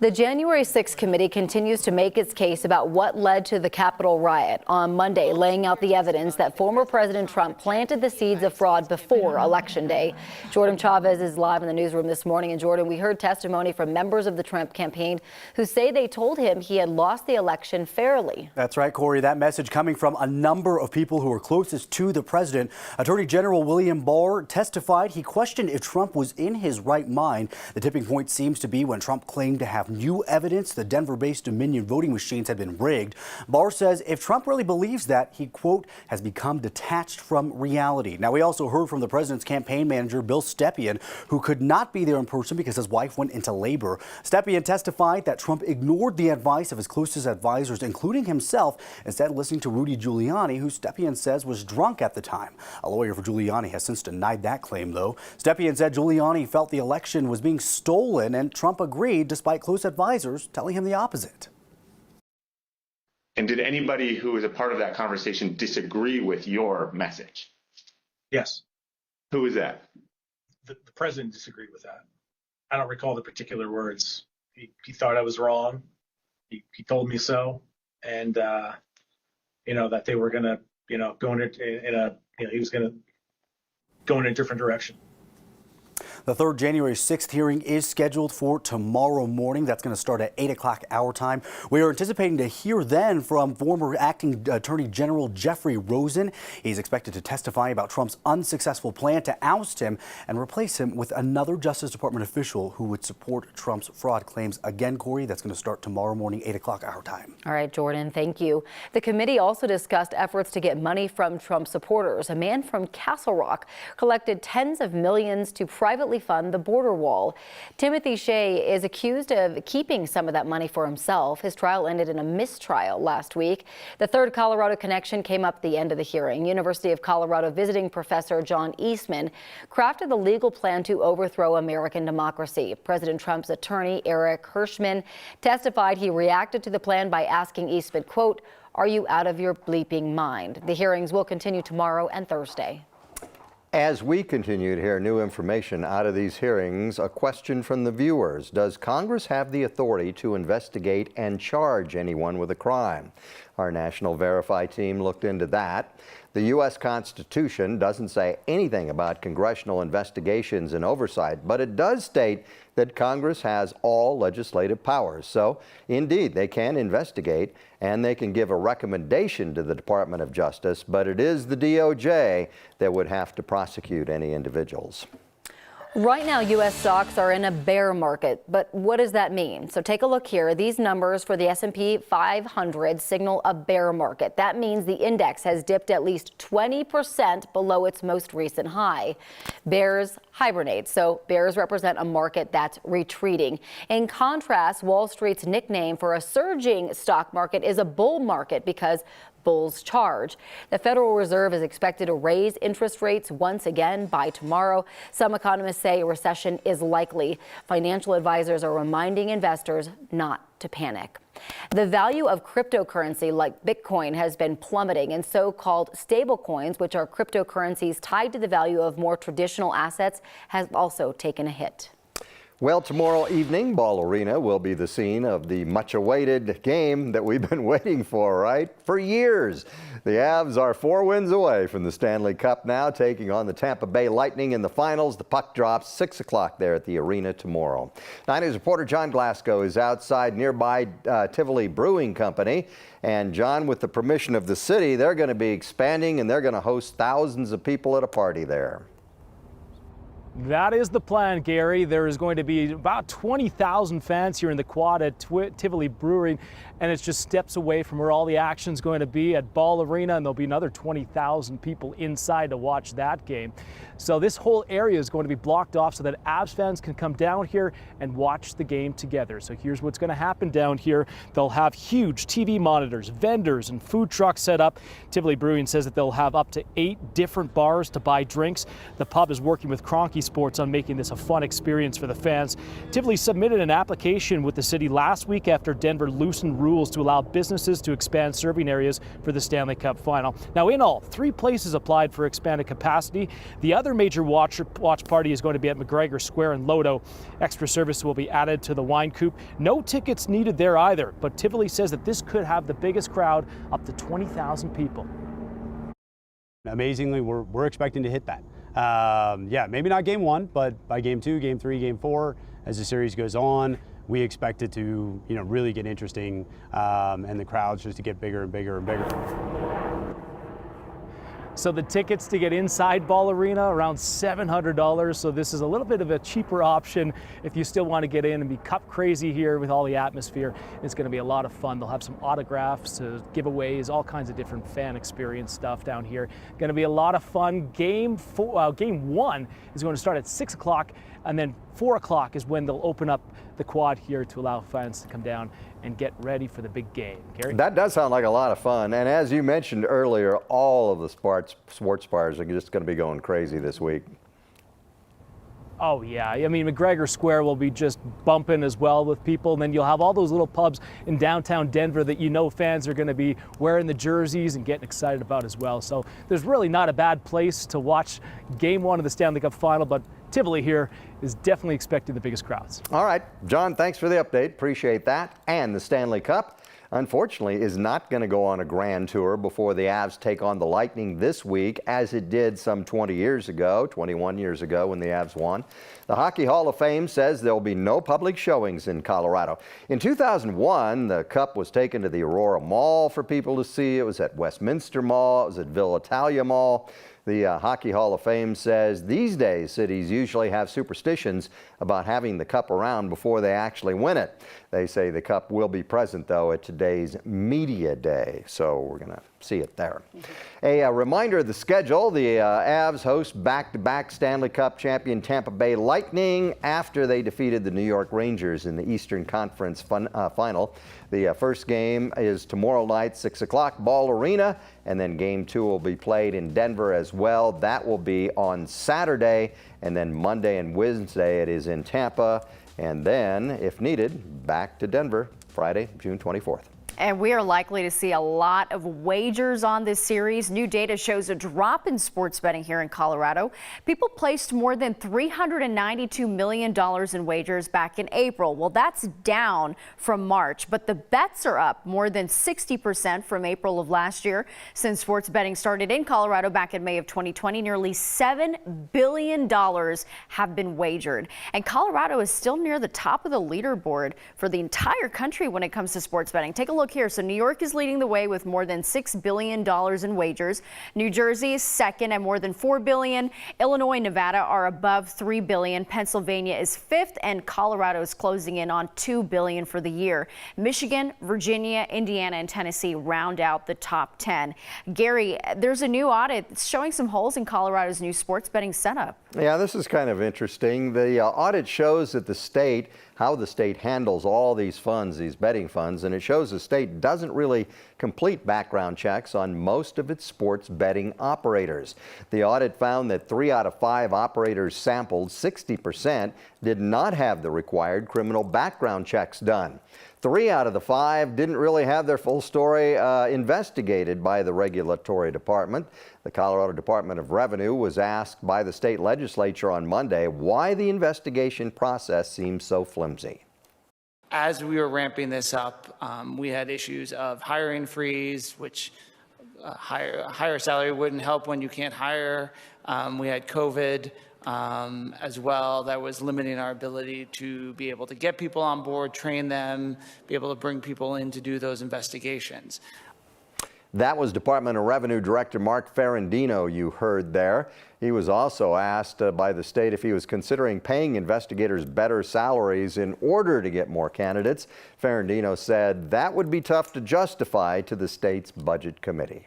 The January 6th committee continues to make its case about what led to the Capitol riot on Monday, laying out the evidence that former President Trump planted the seeds of fraud before Election Day. Jordan Chavez is live in the newsroom this morning. And Jordan, we heard testimony from members of the Trump campaign who say they told him he had lost the election fairly. That's right, Corey. That message coming from a number of people who are closest to the president. Attorney General William Barr testified he questioned if Trump was in his right mind. The tipping point seems to be when Trump claimed to have new evidence the Denver-based Dominion voting machines had been rigged. Barr says if Trump really believes that, he, quote, has become detached from reality. Now, we also heard from the president's campaign manager, Bill Stepien, who could not be there in person because his wife went into labor. Stepien testified that Trump ignored the advice of his closest advisors, including himself, instead listening to Rudy Giuliani, who Stepien says was drunk at the time. A lawyer for Giuliani has since denied that claim, though. Stepien said Giuliani felt the election was being stolen, and Trump agreed despite close advisors telling him the opposite. And did anybody who was a part of that conversation disagree with your message? Yes. Who was that? The president disagreed with that. I don't recall the particular words. He thought I was wrong. He told me so. And, that they were going to, go he was going to go in a different direction. The third January 6th hearing is scheduled for tomorrow morning. That's going to start at 8 o'clock our time. We are anticipating to hear then from former acting Attorney General Jeffrey Rosen. He's expected to testify about Trump's unsuccessful plan to oust him and replace him with another Justice Department official who would support Trump's fraud claims. Again, Corey, that's going to start tomorrow morning, 8 o'clock our time. All right, Jordan, thank you. The committee also discussed efforts to get money from Trump supporters. A man from Castle Rock collected tens of millions to privately fund the border wall. Timothy Shea is accused of keeping some of that money for himself. His trial ended in a mistrial last week. The third Colorado connection came up at the end of the hearing. University of Colorado visiting professor John Eastman crafted the legal plan to overthrow American democracy. President Trump's attorney, Eric Hirschman, testified he reacted to the plan by asking Eastman, quote, "Are you out of your bleeping mind?" The hearings will continue tomorrow and Thursday. As we continue to hear new information out of these hearings, a question from the viewers. Does Congress have the authority to investigate and charge anyone with a crime? Our National Verify team looked into that. The U.S. Constitution doesn't say anything about congressional investigations and oversight, but it does state that Congress has all legislative powers. So, indeed, they can investigate and they can give a recommendation to the Department of Justice, but it is the DOJ that would have to prosecute any individuals. Right now, U.S. stocks are in a bear market, but what does that mean? So take a look here. These numbers for the S&P 500 signal a bear market. That means the index has dipped at least 20% below its most recent high. Bears hibernate, so bears represent a market that's retreating. In contrast, Wall Street's nickname for a surging stock market is a bull market because bulls charge. The Federal Reserve is expected to raise interest rates once again by tomorrow. Some economists say a recession is likely. Financial advisors are reminding investors not to panic. The value of cryptocurrency like Bitcoin has been plummeting, and so-called stablecoins, which are cryptocurrencies tied to the value of more traditional assets, has also taken a hit. Well, tomorrow evening, Ball Arena will be the scene of the much-awaited game that we've been waiting for, right? For years. The Avs are 4 wins away from the Stanley Cup now, taking on the Tampa Bay Lightning in the finals. The puck drops 6 o'clock there at the arena tomorrow. 9 News reporter John Glasgow is outside nearby Tivoli Brewing Company. And John, with the permission of the city, they're going to be expanding and they're going to host thousands of people at a party there. That is the plan, Gary. There is going to be about 20,000 fans here in the quad at Tivoli Brewing, and it's just steps away from where all the action's going to be at Ball Arena, and there'll be another 20,000 people inside to watch that game. So this whole area is going to be blocked off so that Avs fans can come down here and watch the game together. So here's what's going to happen down here. They'll have huge TV monitors, vendors, and food trucks set up. Tivoli Brewing says that they'll have up to 8 different bars to buy drinks. The pub is working with Kroenke Sports on making this a fun experience for the fans. Tivoli submitted an application with the city last week after Denver loosened rules to allow businesses to expand serving areas for the Stanley Cup final. Now, in all, 3 places applied for expanded capacity. The other major watch party is going to be at McGregor Square in Lodo. Extra service will be added to the wine coupe. No tickets needed there either, but Tivoli says that this could have the biggest crowd, up to 20,000 people. Amazingly, we're expecting to hit that. Yeah, maybe not game 1, but by game 2, game 3, game 4, as the series goes on, we expect it to, really get interesting, and the crowds just to get bigger and bigger and bigger. So the tickets to get inside Ball Arena, around $700. So this is a little bit of a cheaper option if you still want to get in and be cup crazy here with all the atmosphere. It's going to be a lot of fun. They'll have some autographs, giveaways, all kinds of different fan experience stuff down here. Going to be a lot of fun. Game 1 is going to start at 6 o'clock, and then 4 o'clock is when they'll open up the quad here to allow fans to come down and get ready for the big game. Gary? That does sound like a lot of fun. And as you mentioned earlier, all of the sports bars are just going to be going crazy this week. Oh, yeah. I mean, McGregor Square will be just bumping as well with people. And then you'll have all those little pubs in downtown Denver that fans are going to be wearing the jerseys and getting excited about as well. So there's really not a bad place to watch Game 1 of the Stanley Cup Final, but Tivoli here is definitely expecting the biggest crowds. All right, John, thanks for the update. Appreciate that. And the Stanley Cup, unfortunately, is not going to go on a grand tour before the Avs take on the Lightning this week, as it did some 21 years ago when the Avs won. The Hockey Hall of Fame says there will be no public showings in Colorado. In 2001, the Cup was taken to the Aurora Mall for people to see. It was at Westminster Mall. It was at Villa Italia Mall. The Hockey Hall of Fame says these days cities usually have superstitions about having the cup around before they actually win it. They say the cup will be present, though, at today's Media Day, so we're going to see it there. A reminder of the schedule: the Avs host back-to-back Stanley Cup champion Tampa Bay Lightning after they defeated the New York Rangers in the Eastern Conference final. The first game is tomorrow night, 6 o'clock, Ball Arena, and then Game 2 will be played in Denver as well. That will be on Saturday, and then Monday and Wednesday it is in Tampa, and then, if needed, back to Denver Friday, June 24th. And we are likely to see a lot of wagers on this series. New data shows a drop in sports betting here in Colorado. People placed more than $392 million in wagers back in April. Well, that's down from March, but the bets are up more than 60% from April of last year. Since sports betting started in Colorado back in May of 2020, nearly $7 billion have been wagered. And Colorado is still near the top of the leaderboard for the entire country when it comes to sports betting. Take a look here. So New York is leading the way with more than $6 billion in wagers. New Jersey is second at more than $4 billion. Illinois and Nevada are above $3 billion. Pennsylvania is fifth, and Colorado is closing in on $2 billion for the year. Michigan, Virginia, Indiana, and Tennessee round out the top 10. Gary, there's a new audit showing some holes in Colorado's new sports betting setup. Yeah, this is kind of interesting. The audit shows that how the state handles all these funds, these betting funds, and it shows the state doesn't really complete background checks on most of its sports betting operators. The audit found that 3 out of 5 operators sampled, 60%, did not have the required criminal background checks done. 3 out of the 5 didn't really have their full story investigated by the regulatory department. The Colorado Department of Revenue was asked by the state legislature on Monday why the investigation process seems so flimsy. As we were ramping this up, we had issues of hiring freeze, which higher salary wouldn't help when you can't hire. We had COVID as well that was limiting our ability to be able to get people on board, train them, be able to bring people in to do those investigations. That was Department of Revenue Director Mark Ferrandino you heard there. He was also asked by the state if he was considering paying investigators better salaries in order to get more candidates. Ferrandino said that would be tough to justify to the state's budget committee.